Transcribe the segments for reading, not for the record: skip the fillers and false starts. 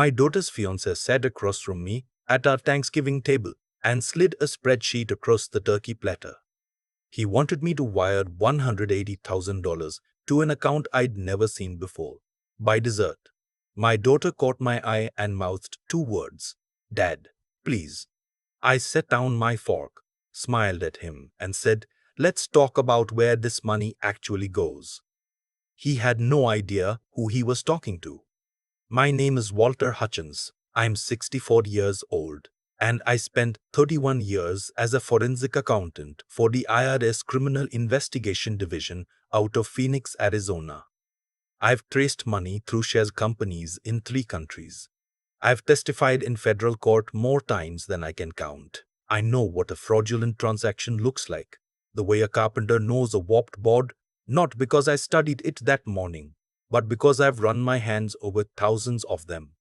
My daughter's fiancé sat across from me at our Thanksgiving table and slid a spreadsheet across the turkey platter. He wanted me to wire $180,000 to an account I'd never seen before. By dessert, my daughter caught my eye and mouthed two words, "Dad, please." I set down my fork, smiled at him, and said, "Let's talk about where this money actually goes." He had no idea who he was talking to. My name is Walter Hutchins. I'm 64 years old, and I spent 31 years as a forensic accountant for the IRS Criminal Investigation Division out of Phoenix, Arizona. I've traced money through share companies in 3 countries. I've testified in federal court more times than I can count. I know what a fraudulent transaction looks like, the way a carpenter knows a warped board, not because I studied it that morning, but because I've run my hands over thousands of them.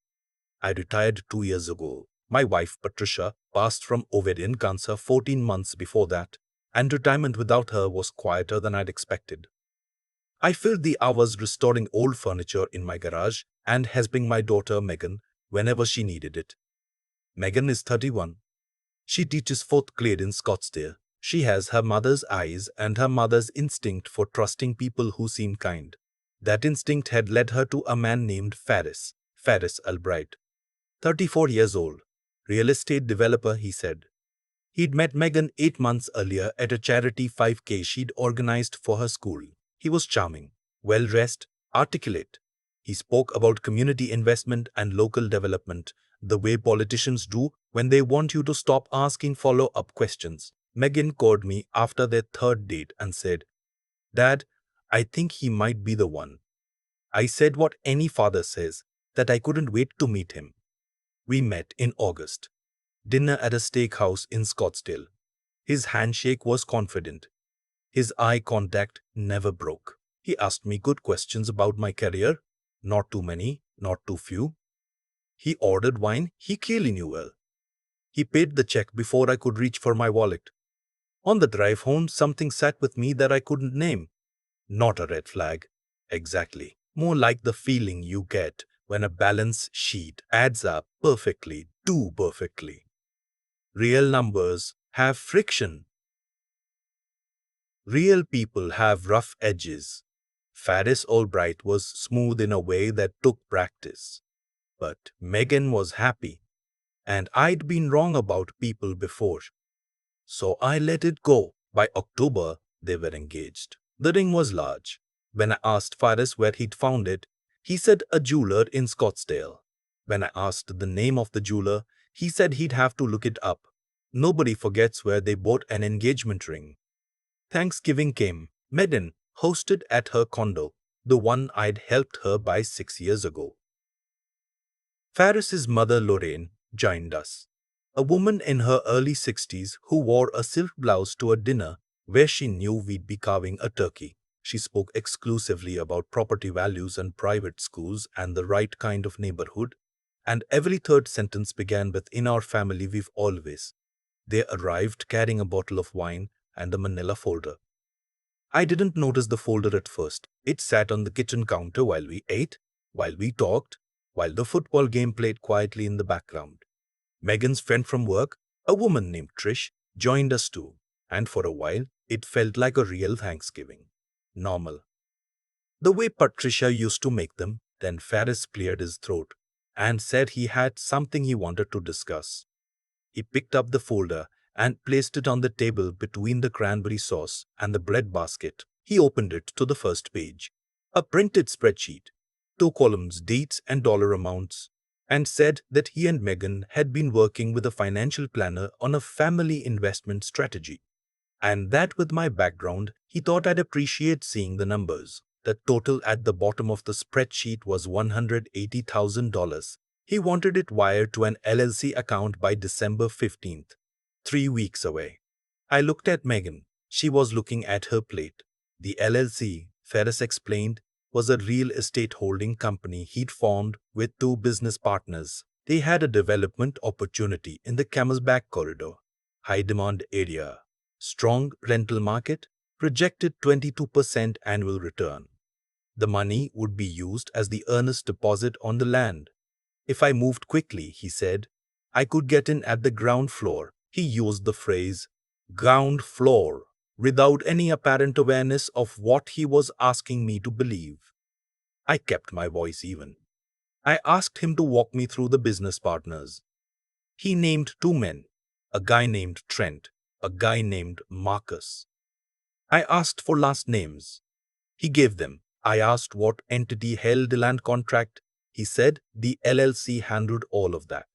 I retired 2 years ago. My wife, Patricia, passed from ovarian cancer 14 months before that, and retirement without her was quieter than I'd expected. I filled the hours restoring old furniture in my garage and helping my daughter Megan whenever she needed it. Megan is 31. She teaches 4th grade in Scottsdale. She has her mother's eyes and her mother's instinct for trusting people who seem kind. That instinct had led her to a man named Faris Albright, 34 years old. Real estate developer, he said. He'd met Megan 8 months earlier at a charity 5K she'd organized for her school. He was charming, well-dressed, articulate. He spoke about community investment and local development, the way politicians do when they want you to stop asking follow-up questions. Megan called me after their 3rd date and said, "Dad, I think he might be the one." I said what any father says, that I couldn't wait to meet him. We met in August. Dinner at a steakhouse in Scottsdale. His handshake was confident. His eye contact never broke. He asked me good questions about my career. Not too many, not too few. He ordered wine he clearly knew well. He paid the check before I could reach for my wallet. On the drive home, something sat with me that I couldn't name. Not a red flag. Exactly. More like the feeling you get when a balance sheet adds up perfectly, too perfectly. Real numbers have friction. Real people have rough edges. Faris Albright was smooth in a way that took practice. But Megan was happy, and I'd been wrong about people before. So I let it go. By October, they were engaged. The ring was large. When I asked Faris where he'd found it, he said a jeweler in Scottsdale. When I asked the name of the jeweler, he said he'd have to look it up. Nobody forgets where they bought an engagement ring. Thanksgiving came. Megan hosted at her condo, the one I'd helped her buy 6 years ago. Faris's mother Lorraine joined us, a woman in her early 60s who wore a silk blouse to a dinner where she knew we'd be carving a turkey. She spoke exclusively about property values and private schools and the right kind of neighborhood, and every third sentence began with "In our family we've always." They arrived carrying a bottle of wine and a manila folder. I didn't notice the folder at first. It sat on the kitchen counter while we ate, while we talked, while the football game played quietly in the background. Megan's friend from work, a woman named Trish, joined us too, and for a while, it felt like a real Thanksgiving. Normal. The way Patricia used to make them. Then Faris cleared his throat and said he had something he wanted to discuss. He picked up the folder and placed it on the table between the cranberry sauce and the bread basket. He opened it to the first page, a printed spreadsheet, 2 columns, dates and dollar amounts, and said that he and Megan had been working with a financial planner on a family investment strategy. And that with my background, he thought I'd appreciate seeing the numbers. The total at the bottom of the spreadsheet was $180,000. He wanted it wired to an LLC account by December 15th, 3 weeks away. I looked at Megan. She was looking at her plate. The LLC, Ferris explained, was a real estate holding company he'd formed with 2 business partners. They had a development opportunity in the Camelback Corridor, high-demand area, strong rental market, projected 22% annual return. The money would be used as the earnest deposit on the land. If I moved quickly, he said, I could get in at the ground floor. He used the phrase, ground floor, without any apparent awareness of what he was asking me to believe. I kept my voice even. I asked him to walk me through the business partners. He named two men, a guy named Trent, a guy named Marcus. I asked for last names. He gave them. I asked what entity held the land contract. He said the LLC handled all of that.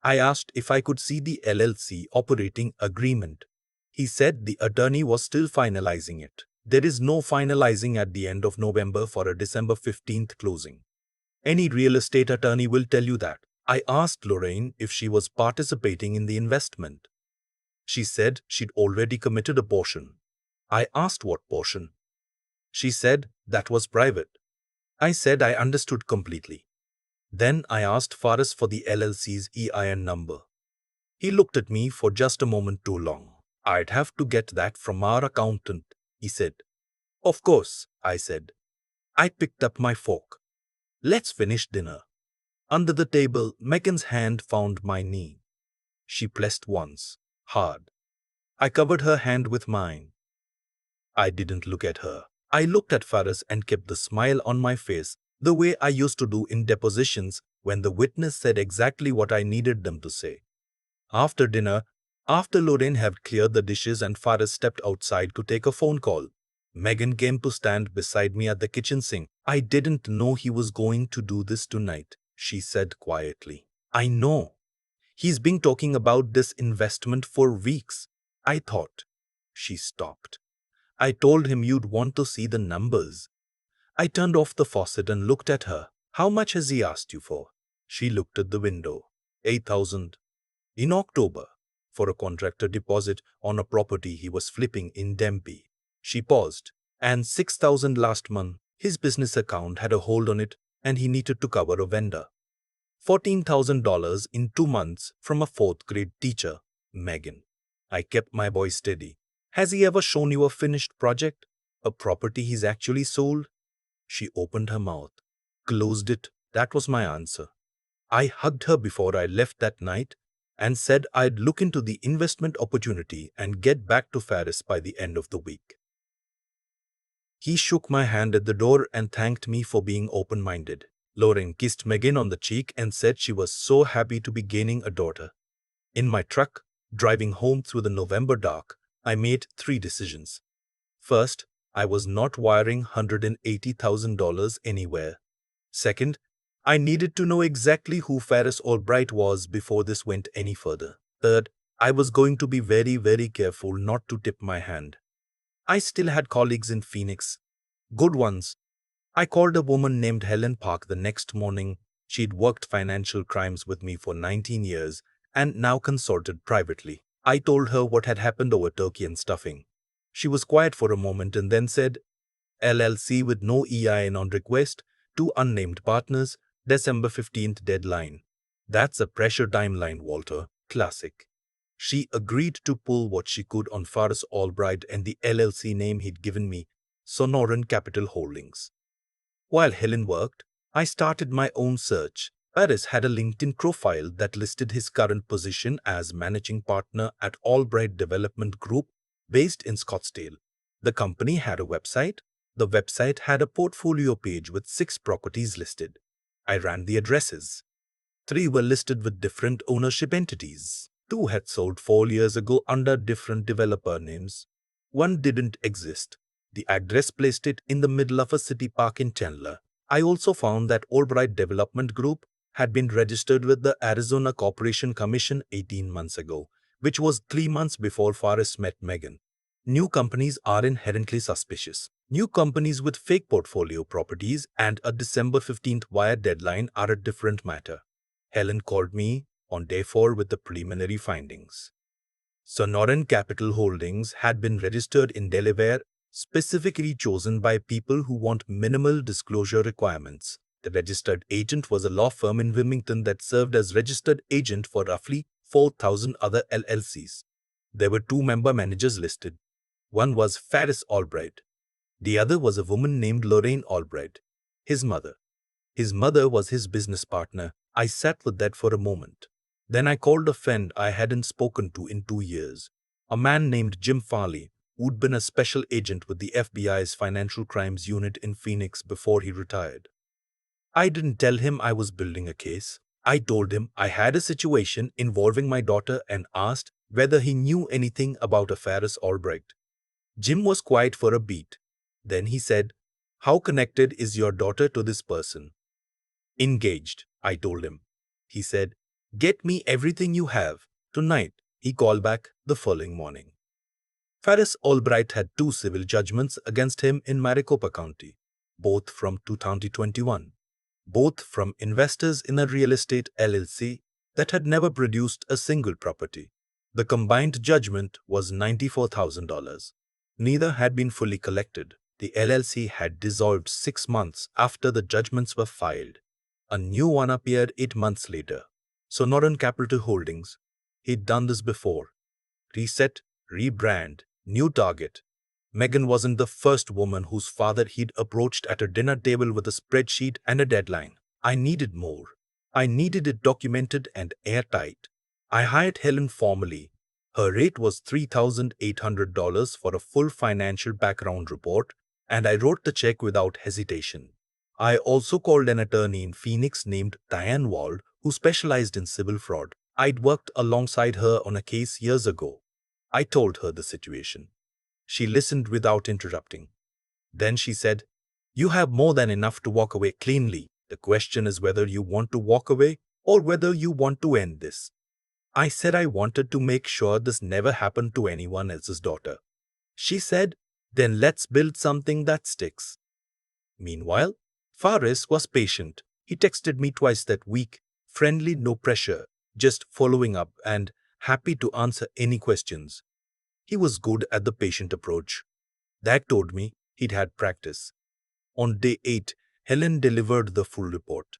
I asked if I could see the LLC operating agreement. He said the attorney was still finalizing it. There is no finalizing at the end of November for a December 15th closing. Any real estate attorney will tell you that. I asked Lorraine if she was participating in the investment. She said she'd already committed a portion. I asked what portion. She said that was private. I said I understood completely. Then I asked Faris for the LLC's EIN number. He looked at me for just a moment too long. I'd have to get that from our accountant, he said. Of course, I said. I picked up my fork. Let's finish dinner. Under the table, Megan's hand found my knee. She pressed once, hard. I covered her hand with mine. I didn't look at her. I looked at Faris and kept the smile on my face, the way I used to do in depositions when the witness said exactly what I needed them to say. After dinner, after Lorraine had cleared the dishes and Faris stepped outside to take a phone call, Megan came to stand beside me at the kitchen sink. I didn't know he was going to do this tonight, she said quietly. I know. He's been talking about this investment for weeks. I thought. She stopped. I told him you'd want to see the numbers. I turned off the faucet and looked at her. How much has he asked you for? She looked at the window. 8,000. In October, for a contractor deposit on a property he was flipping in Tempe. She paused. And 6,000 last month. His business account had a hold on it and he needed to cover a vendor. $14,000 in 2 months from a 4th grade teacher, Megan. I kept my voice steady. Has he ever shown you a finished project? A property he's actually sold? She opened her mouth, closed it. That was my answer. I hugged her before I left that night and said I'd look into the investment opportunity and get back to Faris by the end of the week. He shook my hand at the door and thanked me for being open-minded. Lorraine kissed Megan on the cheek and said she was so happy to be gaining a daughter. In my truck, driving home through the November dark, I made 3 decisions. First, I was not wiring $180,000 anywhere. Second, I needed to know exactly who Faris Albright was before this went any further. Third, I was going to be very, very careful not to tip my hand. I still had colleagues in Phoenix. Good ones. I called a woman named Helen Park the next morning. She'd worked financial crimes with me for 19 years and now consulted privately. I told her what had happened over turkey and stuffing. She was quiet for a moment and then said, LLC with no EIN on request, 2 unnamed partners, December 15th deadline. That's a pressure timeline, Walter. Classic. She agreed to pull what she could on Faris Albright and the LLC name he'd given me, Sonoran Capital Holdings. While Helen worked, I started my own search. Faris had a LinkedIn profile that listed his current position as managing partner at Albright Development Group, based in Scottsdale. The company had a website. The website had a portfolio page with 6 properties listed. I ran the addresses. 3 were listed with different ownership entities. 2 had sold 4 years ago under different developer names. 1 didn't exist. The address placed it in the middle of a city park in Chandler. I also found that Albright Development Group had been registered with the Arizona Corporation Commission 18 months ago, which was 3 months before Faris met Megan. New companies are inherently suspicious. New companies with fake portfolio properties and a December 15th wire deadline are a different matter. Helen called me on day 4 with the preliminary findings. Sonoran Capital Holdings had been registered in Delaware, specifically chosen by people who want minimal disclosure requirements. The registered agent was a law firm in Wilmington that served as registered agent for roughly 4,000 other LLCs. There were 2 member managers listed. One was Faris Albright. The other was a woman named Lorraine Albright, his mother. His mother was his business partner. I sat with that for a moment. Then I called a friend I hadn't spoken to in 2 years, a man named Jim Farley, who'd been a special agent with the FBI's Financial Crimes Unit in Phoenix before he retired. I didn't tell him I was building a case. I told him I had a situation involving my daughter and asked whether he knew anything about a Ferris Albright. Jim was quiet for a beat. Then he said, "How connected is your daughter to this person?" "Engaged," I told him. He said, "Get me everything you have. Tonight." He called back the following morning. Ferris Albright had 2 civil judgments against him in Maricopa County, both from 2021, both from investors in a real estate LLC that had never produced a single property. The combined judgment was $94,000. Neither had been fully collected. The LLC had dissolved 6 months after the judgments were filed. A new one appeared 8 months later. Sonoran Capital Holdings. He'd done this before. Reset, rebrand, new target. Megan wasn't the first woman whose father he'd approached at a dinner table with a spreadsheet and a deadline. I needed more. I needed it documented and airtight. I hired Helen formally. Her rate was $3,800 for a full financial background report, and I wrote the check without hesitation. I also called an attorney in Phoenix named Diane Wald, who specialized in civil fraud. I'd worked alongside her on a case years ago. I told her the situation. She listened without interrupting. Then she said, "You have more than enough to walk away cleanly. The question is whether you want to walk away or whether you want to end this." I said I wanted to make sure this never happened to anyone else's daughter. She said, "Then let's build something that sticks." Meanwhile, Faris was patient. He texted me twice that week, friendly, no pressure, just following up and happy to answer any questions. He was good at the patient approach. That told me he'd had practice. On day 8, Helen delivered the full report.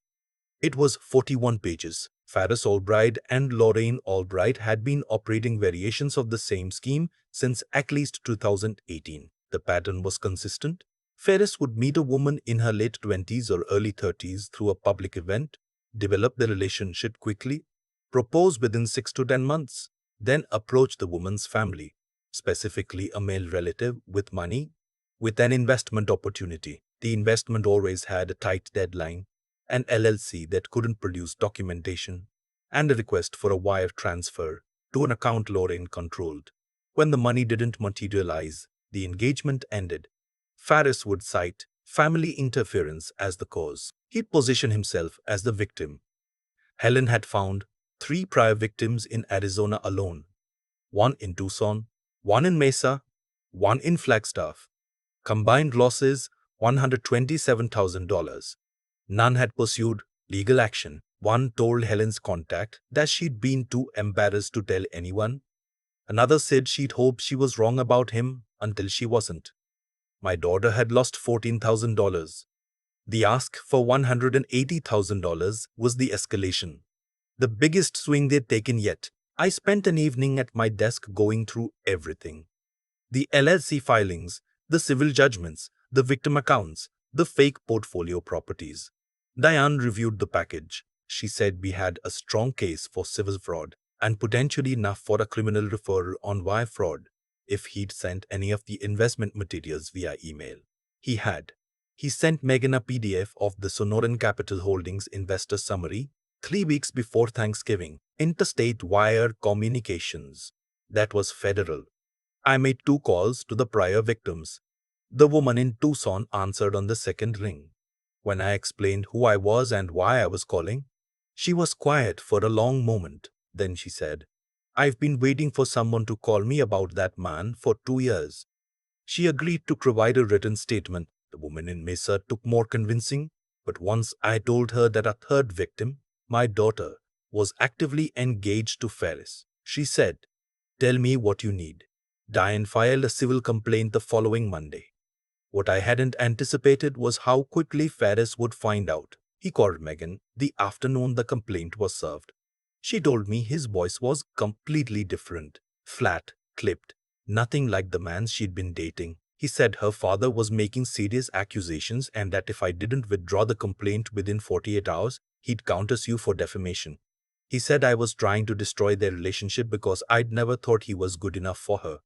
It was 41 pages. Ferris Albright and Lorraine Albright had been operating variations of the same scheme since at least 2018. The pattern was consistent. Ferris would meet a woman in her late 20s or early 30s through a public event, develop the relationship quickly, propose within 6 to 10 months, then approach the woman's family, specifically a male relative with money, with an investment opportunity. The investment always had a tight deadline, an LLC that couldn't produce documentation, and a request for a wire transfer to an account Lorraine controlled. When the money didn't materialize, the engagement ended. Ferris would cite family interference as the cause. He'd position himself as the victim. Helen had found 3 prior victims in Arizona alone, one in Tucson, one in Mesa, one in Flagstaff. Combined losses $127,000. None had pursued legal action. One told Helen's contact that she'd been too embarrassed to tell anyone. Another said she'd hoped she was wrong about him until she wasn't. My daughter had lost $14,000. The ask for $180,000 was the escalation, the biggest swing they'd taken yet. I spent an evening at my desk going through everything. The LLC filings, the civil judgments, the victim accounts, the fake portfolio properties. Diane reviewed the package. She said we had a strong case for civil fraud and potentially enough for a criminal referral on wire fraud if he'd sent any of the investment materials via email. He had. He sent Megan a PDF of the Sonoran Capital Holdings investor summary 3 weeks before Thanksgiving. Interstate wire communications. That was federal. I made 2 calls to the prior victims. The woman in Tucson answered on the second ring. When I explained who I was and why I was calling, she was quiet for a long moment. Then she said, "I've been waiting for someone to call me about that man for 2 years." She agreed to provide a written statement. The woman in Mesa took more convincing, but once I told her that a third victim, my daughter, was actively engaged to Ferris, she said, "Tell me what you need." Diane filed a civil complaint the following Monday. What I hadn't anticipated was how quickly Ferris would find out. He called Megan the afternoon the complaint was served. She told me his voice was completely different, flat, clipped, nothing like the man she'd been dating. He said her father was making serious accusations and that if I didn't withdraw the complaint within 48 hours, he'd countersue for defamation. He said I was trying to destroy their relationship because I'd never thought he was good enough for her.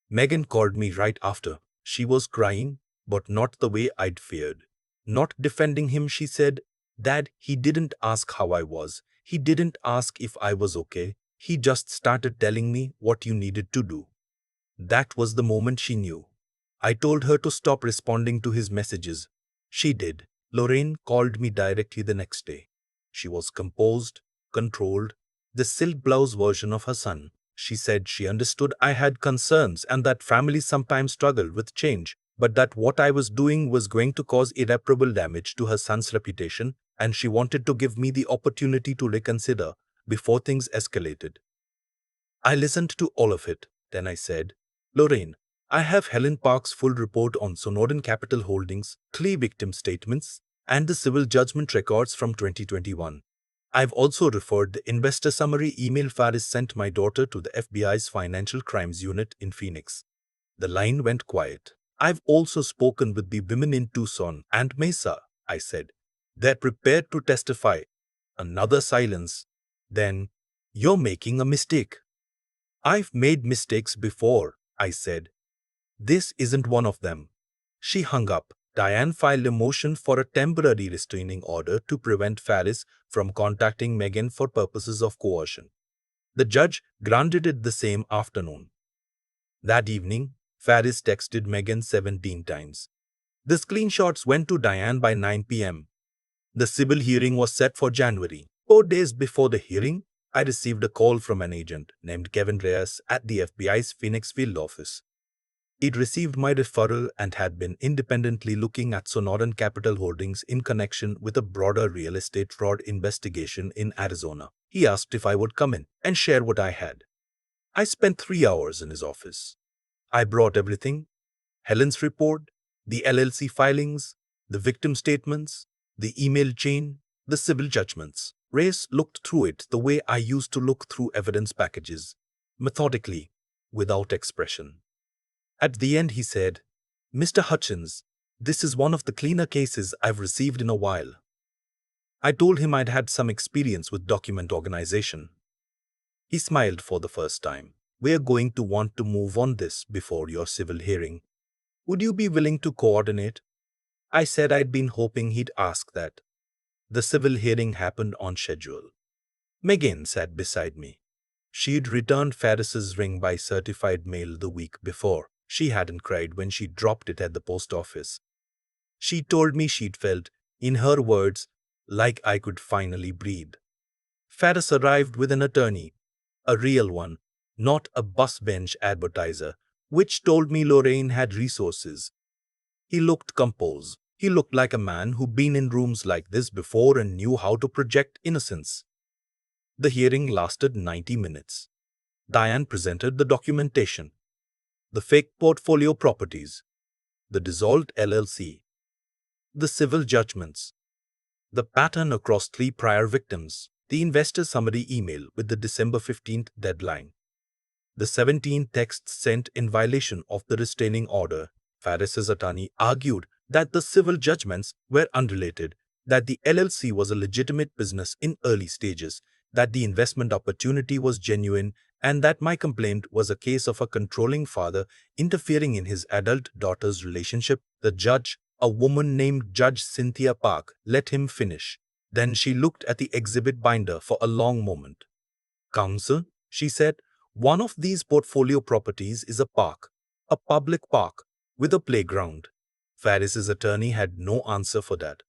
Megan called me right after. She was crying, but not the way I'd feared. Not defending him, she said, "Dad, he didn't ask how I was. He didn't ask if I was okay. He just started telling me what you needed to do." That was the moment she knew. I told her to stop responding to his messages. She did. Lorraine called me directly the next day. She was composed, controlled, the silk blouse version of her son. She said she understood I had concerns and that families sometimes struggle with change, but that what I was doing was going to cause irreparable damage to her son's reputation, and she wanted to give me the opportunity to reconsider before things escalated. I listened to all of it. Then I said, "Lorraine, I have Helen Park's full report on Sonoran Capital Holdings, 3 victim statements, and the civil judgment records from 2021. I've also referred the investor summary email Faris sent my daughter to the FBI's Financial Crimes Unit in Phoenix." The line went quiet. "I've also spoken with the women in Tucson and Mesa," I said. "They're prepared to testify." Another silence. Then, "You're making a mistake." "I've made mistakes before," I said. "This isn't one of them." She hung up. Diane filed a motion for a temporary restraining order to prevent Faris from contacting Megan for purposes of coercion. The judge granted it the same afternoon. That evening, Faris texted Megan 17 times. The screenshots went to Diane by 9 p.m. The civil hearing was set for January. 4 days before the hearing, I received a call from an agent named Kevin Reyes at the FBI's Phoenix field office. He'd received my referral and had been independently looking at Sonoran Capital Holdings in connection with a broader real estate fraud investigation in Arizona. He asked if I would come in and share what I had. I spent 3 hours in his office. I brought everything: Helen's report, the LLC filings, the victim statements, the email chain, the civil judgments. Reyes looked through it the way I used to look through evidence packages, methodically, without expression. At the end, he said, "Mr. Hutchins, this is one of the cleaner cases I've received in a while." I told him I'd had some experience with document organization. He smiled for the first time. "We're going to want to move on this before your civil hearing. Would you be willing to coordinate?" I said I'd been hoping he'd ask that. The civil hearing happened on schedule. Megan sat beside me. She'd returned Faris's ring by certified mail the week before. She hadn't cried when she dropped it at the post office. She told me she'd felt, in her words, like I could finally breathe. Faris arrived with an attorney, a real one, not a bus bench advertiser, which told me Lorraine had resources. He looked composed. He looked like a man who'd been in rooms like this before and knew how to project innocence. The hearing lasted 90 minutes. Diane presented the documentation: the fake portfolio properties, the dissolved LLC, the civil judgments, the pattern across 3 prior victims, the investor summary email with the December 15th deadline, the 17 texts sent in violation of the restraining order. Faris's attorney argued that the civil judgments were unrelated, that the LLC was a legitimate business in early stages, that the investment opportunity was genuine, and that my complaint was a case of a controlling father interfering in his adult daughter's relationship. The judge, a woman named Judge Cynthia Park, let him finish. Then she looked at the exhibit binder for a long moment. "Counsel," she said, "one of these portfolio properties is a park, a public park, with a playground." Faris's attorney had no answer for that.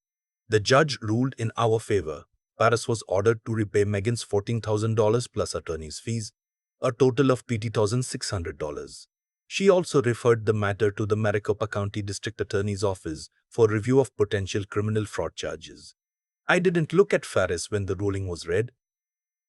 The judge ruled in our favor. Faris was ordered to repay Megan's $14,000 plus attorney's fees, a total of $20,600. She also referred the matter to the Maricopa County District Attorney's Office for review of potential criminal fraud charges. I didn't look at Faris when the ruling was read.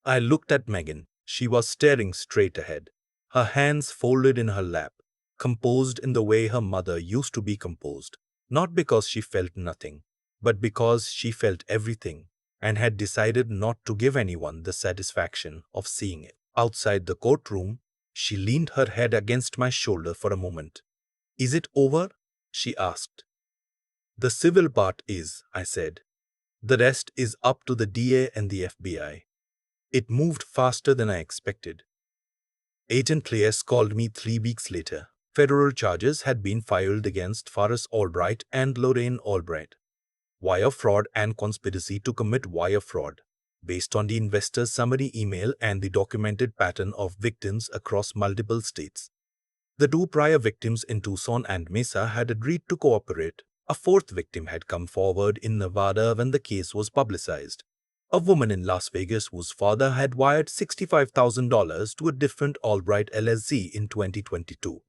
I looked at Megan. She was staring straight ahead, her hands folded in her lap, composed in the way her mother used to be composed, not because she felt nothing, but because she felt everything, and had decided not to give anyone the satisfaction of seeing it. Outside the courtroom, she leaned her head against my shoulder for a moment. "Is it over?" she asked. "The civil part is," I said. The rest is up to the DA and the FBI. It moved faster than I expected. Agent Clears called me 3 weeks later. Federal charges had been filed against Faris Albright and Lorraine Albright. Wire fraud and conspiracy to commit wire fraud, based on the investor's summary email and the documented pattern of victims across multiple states. The 2 prior victims in Tucson and Mesa had agreed to cooperate. A 4th victim had come forward in Nevada when the case was publicized. A woman in Las Vegas whose father had wired $65,000 to a different Albright LLC in 2022.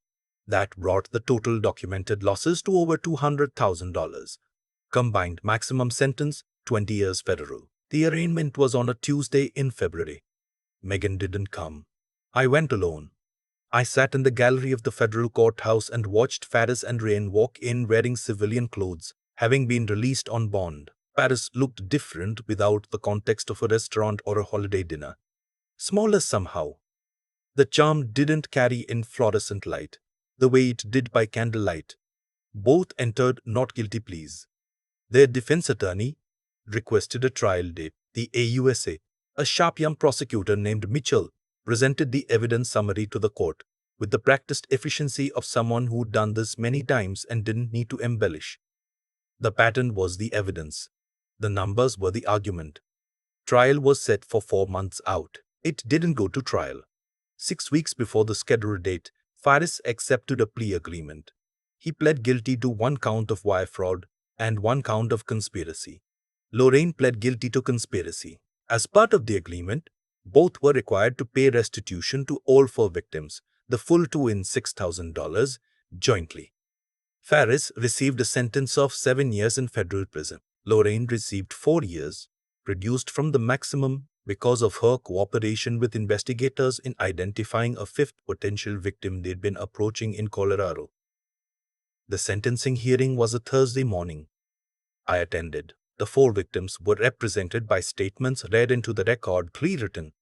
That brought the total documented losses to over $200,000. Combined maximum sentence, 20 years federal. The arraignment was on a Tuesday in February. Megan didn't come. I went alone. I sat in the gallery of the federal courthouse and watched Faris and Rain walk in wearing civilian clothes, having been released on bond. Faris looked different without the context of a restaurant or a holiday dinner. Smaller somehow. The charm didn't carry in fluorescent light, the way it did by candlelight. Both entered not guilty pleas. Their defense attorney requested a trial date. The AUSA, a sharp young prosecutor named Mitchell, presented the evidence summary to the court with the practiced efficiency of someone who'd done this many times and didn't need to embellish. The pattern was the evidence. The numbers were the argument. Trial was set for 4 months out. It didn't go to trial. 6 weeks before the scheduled date, Faris accepted a plea agreement. He pled guilty to 1 count of wire fraud and 1 count of conspiracy. Lorraine pled guilty to conspiracy. As part of the agreement, both were required to pay restitution to all 4 victims, the full $6,000, jointly. Faris received a sentence of 7 years in federal prison. Lorraine received 4 years, reduced from the maximum because of her cooperation with investigators in identifying a 5th potential victim they'd been approaching in Colorado. The sentencing hearing was a Thursday morning. I attended. The 4 victims were represented by statements read into the record, 3 written,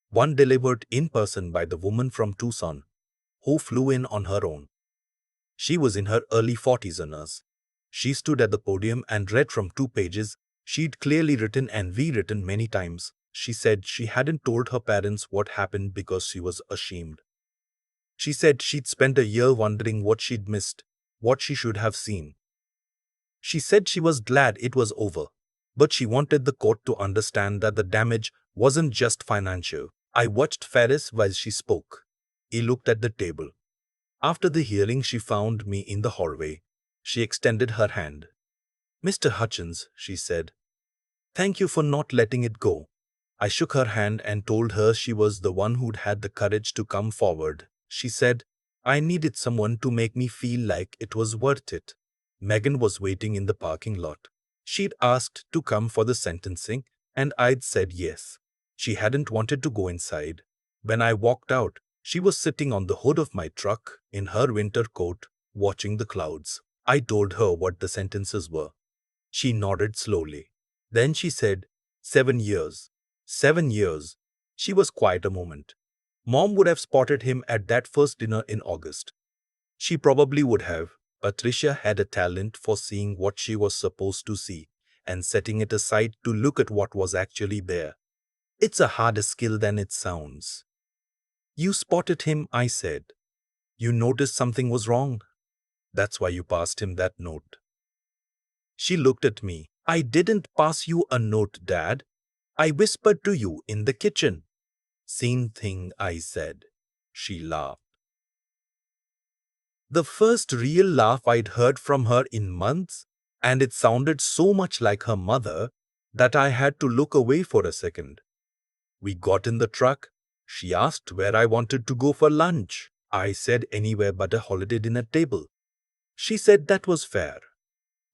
1 delivered in person by the woman from Tucson, who flew in on her own. She was in her early 40s, a nurse. She stood at the podium and read from 2 pages she'd clearly written and rewritten many times. She said she hadn't told her parents what happened because she was ashamed. She said she'd spent a year wondering what she'd missed, what she should have seen. She said she was glad it was over, but she wanted the court to understand that the damage wasn't just financial. I watched Faris while she spoke. He looked at the table. After the hearing, she found me in the hallway. She extended her hand. "Mr. Hutchins," she said, "thank you for not letting it go." I shook her hand and told her she was the one who'd had the courage to come forward. She said, "I needed someone to make me feel like it was worth it." Megan was waiting in the parking lot. She'd asked to come for the sentencing, and I'd said yes. She hadn't wanted to go inside. When I walked out, she was sitting on the hood of my truck in her winter coat, watching the clouds. I told her what the sentences were. She nodded slowly. Then she said, 7 years. 7 years. She was quiet a moment. Mom would have spotted him at that first dinner in August. She probably would have. Patricia had a talent for seeing what she was supposed to see and setting it aside to look at what was actually there. It's a harder skill than it sounds. "You spotted him," I said. "You noticed something was wrong. That's why you passed him that note." She looked at me. "I didn't pass you a note, Dad. I whispered to you in the kitchen." "Same thing," I said. She laughed. The first real laugh I'd heard from her in months, and it sounded so much like her mother that I had to look away for a second. We got in the truck. She asked where I wanted to go for lunch. I said anywhere but a holiday dinner table. She said that was fair.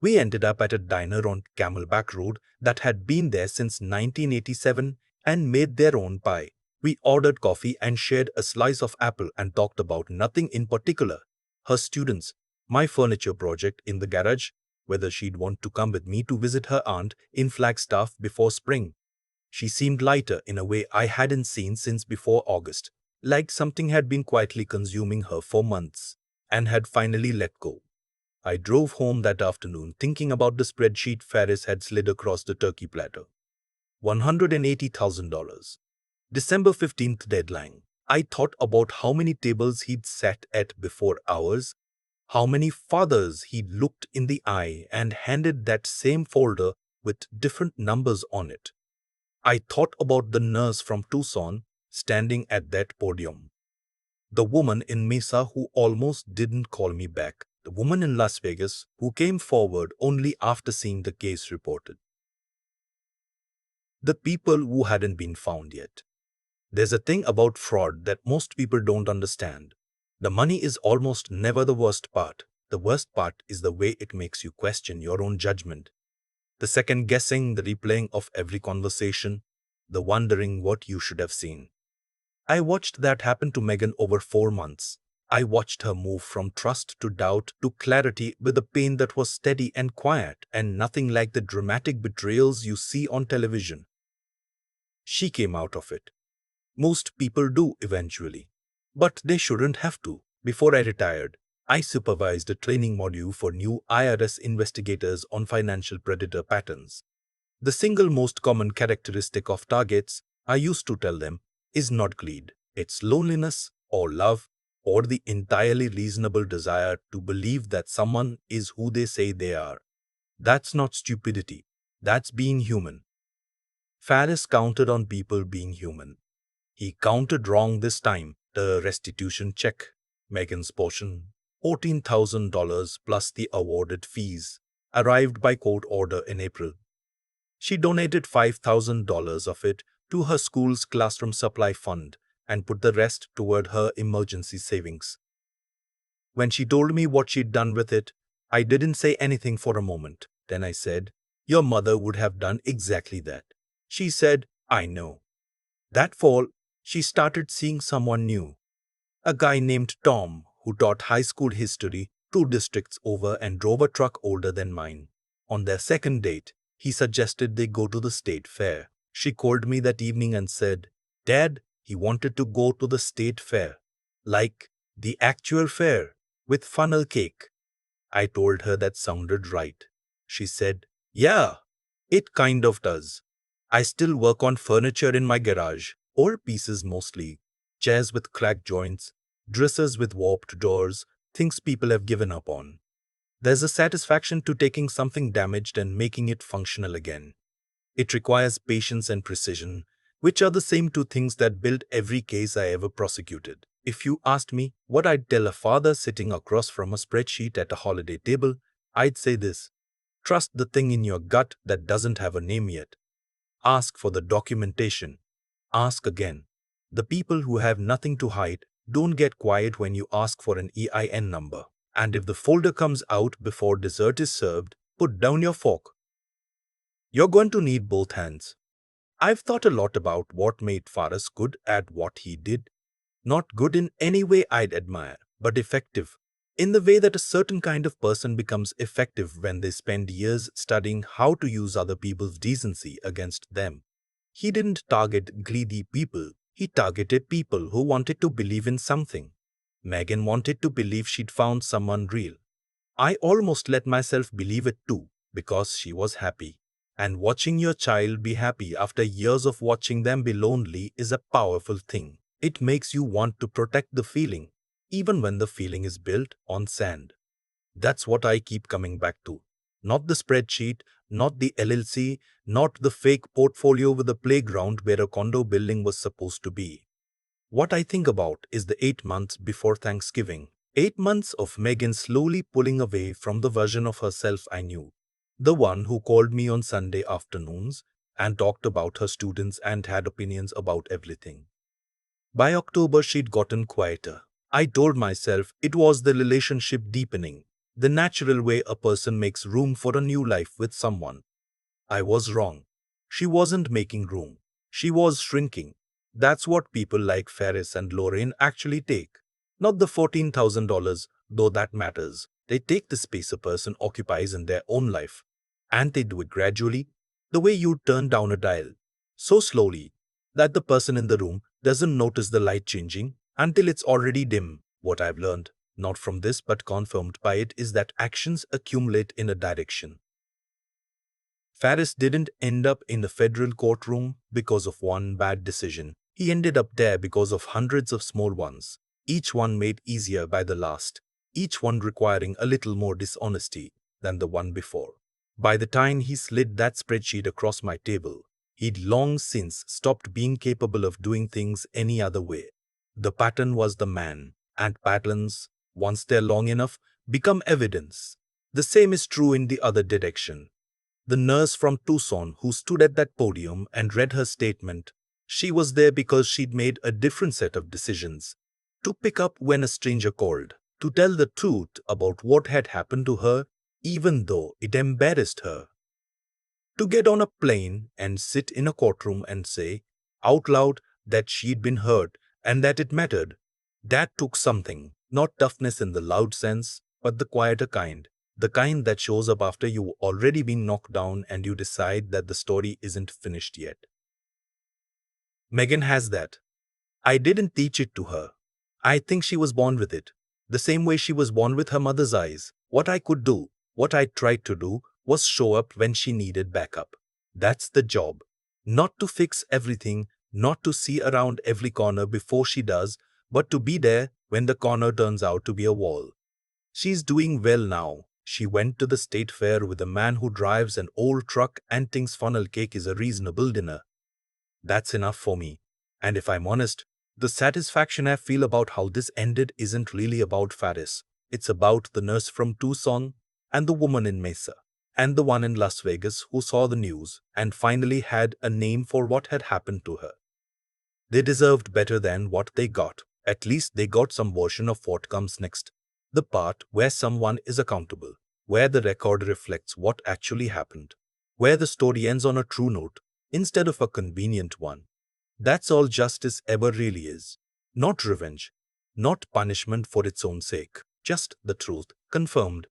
We ended up at a diner on Camelback Road that had been there since 1987 and made their own pie. We ordered coffee and shared a slice of apple and talked about nothing in particular. Her students, my furniture project in the garage, whether she'd want to come with me to visit her aunt in Flagstaff before spring. She seemed lighter in a way I hadn't seen since before August, like something had been quietly consuming her for months and had finally let go. I drove home that afternoon thinking about the spreadsheet Faris had slid across the turkey platter. $180,000. December 15th deadline. I thought about how many tables he'd sat at before hours, how many fathers he'd looked in the eye and handed that same folder with different numbers on it. I thought about the nurse from Tucson standing at that podium, the woman in Mesa who almost didn't call me back, the woman in Las Vegas who came forward only after seeing the case reported, the people who hadn't been found yet. There's a thing about fraud that most people don't understand. The money is almost never the worst part. The worst part is the way it makes you question your own judgment. The second guessing, the replaying of every conversation, the wondering what you should have seen. I watched that happen to Megan over 4 months. I watched her move from trust to doubt to clarity with a pain that was steady and quiet and nothing like the dramatic betrayals you see on television. She came out of it. Most people do eventually. But they shouldn't have to. Before I retired, I supervised a training module for new IRS investigators on financial predator patterns. The single most common characteristic of targets, I used to tell them, is not greed. It's loneliness or love or the entirely reasonable desire to believe that someone is who they say they are. That's not stupidity. That's being human. Faris counted on people being human. He counted wrong this time. The restitution check, Megan's portion, $14,000 plus the awarded fees, arrived by court order in April. She donated $5,000 of it to her school's classroom supply fund and put the rest toward her emergency savings. When she told me what she'd done with it, I didn't say anything for a moment. Then I said, "Your mother would have done exactly that." She said, "I know." That fall, she started seeing someone new. A guy named Tom who taught high school history 2 districts over and drove a truck older than mine. On their second date, he suggested they go to the state fair. She called me that evening and said, "Dad, he wanted to go to the state fair. Like the actual fair, with funnel cake." I told her that sounded right. She said, "Yeah, it kind of does. I still work on furniture in my garage, old pieces mostly, chairs with cracked joints, dressers with warped doors, things people have given up on. There's a satisfaction to taking something damaged and making it functional again. It requires patience and precision, which are the same 2 things that built every case I ever prosecuted. If you asked me what I'd tell a father sitting across from a spreadsheet at a holiday table, I'd say this: trust the thing in your gut that doesn't have a name yet. Ask for the documentation. Ask again. The people who have nothing to hide don't get quiet when you ask for an EIN number. And if the folder comes out before dessert is served, put down your fork. You're going to need both hands. I've thought a lot about what made Faris good at what he did. Not good in any way I'd admire, but effective. In the way that a certain kind of person becomes effective when they spend years studying how to use other people's decency against them. He didn't target greedy people. He targeted people who wanted to believe in something. Megan wanted to believe she'd found someone real. I almost let myself believe it too, because she was happy. And watching your child be happy after years of watching them be lonely is a powerful thing. It makes you want to protect the feeling, even when the feeling is built on sand. That's what I keep coming back to. Not the spreadsheet, not the LLC, not the fake portfolio with a playground where a condo building was supposed to be. What I think about is the 8 months before Thanksgiving. 8 months of Megan slowly pulling away from the version of herself I knew. The one who called me on Sunday afternoons and talked about her students and had opinions about everything. By October, she'd gotten quieter. I told myself it was the relationship deepening, the natural way a person makes room for a new life with someone. I was wrong. She wasn't making room. She was shrinking. That's what people like Faris and Lorraine actually take. Not the $14,000, though that matters. They take the space a person occupies in their own life. And they do it gradually, the way you turn down a dial. So slowly that the person in the room doesn't notice the light changing until it's already dim. What I've learned, not from this but confirmed by it, is that actions accumulate in a direction. Faris didn't end up in the federal courtroom because of one bad decision. He ended up there because of hundreds of small ones, each one made easier by the last, each one requiring a little more dishonesty than the one before. By the time he slid that spreadsheet across my table, he'd long since stopped being capable of doing things any other way. The pattern was the man, and patterns, once they're long enough, become evidence. The same is true in the other direction. The nurse from Tucson who stood at that podium and read her statement, she was there because she'd made a different set of decisions. To pick up when a stranger called, to tell the truth about what had happened to her, even though it embarrassed her. To get on a plane and sit in a courtroom and say, out loud, that she'd been hurt and that it mattered. That took something, not toughness in the loud sense, but the quieter kind. The kind that shows up after you've already been knocked down and you decide that the story isn't finished yet. Megan has that. I didn't teach it to her. I think she was born with it. The same way she was born with her mother's eyes. What I could do, what I tried to do, was show up when she needed backup. That's the job. Not to fix everything, not to see around every corner before she does, but to be there when the corner turns out to be a wall. She's doing well now. She went to the state fair with a man who drives an old truck and thinks funnel cake is a reasonable dinner. That's enough for me. And if I'm honest, the satisfaction I feel about how this ended isn't really about Faris. It's about the nurse from Tucson, and the woman in Mesa, and the one in Las Vegas who saw the news and finally had a name for what had happened to her. They deserved better than what they got. At least they got some version of what comes next. The part where someone is accountable, where the record reflects what actually happened, where the story ends on a true note instead of a convenient one. That's all justice ever really is. Not revenge, not punishment for its own sake, just the truth, confirmed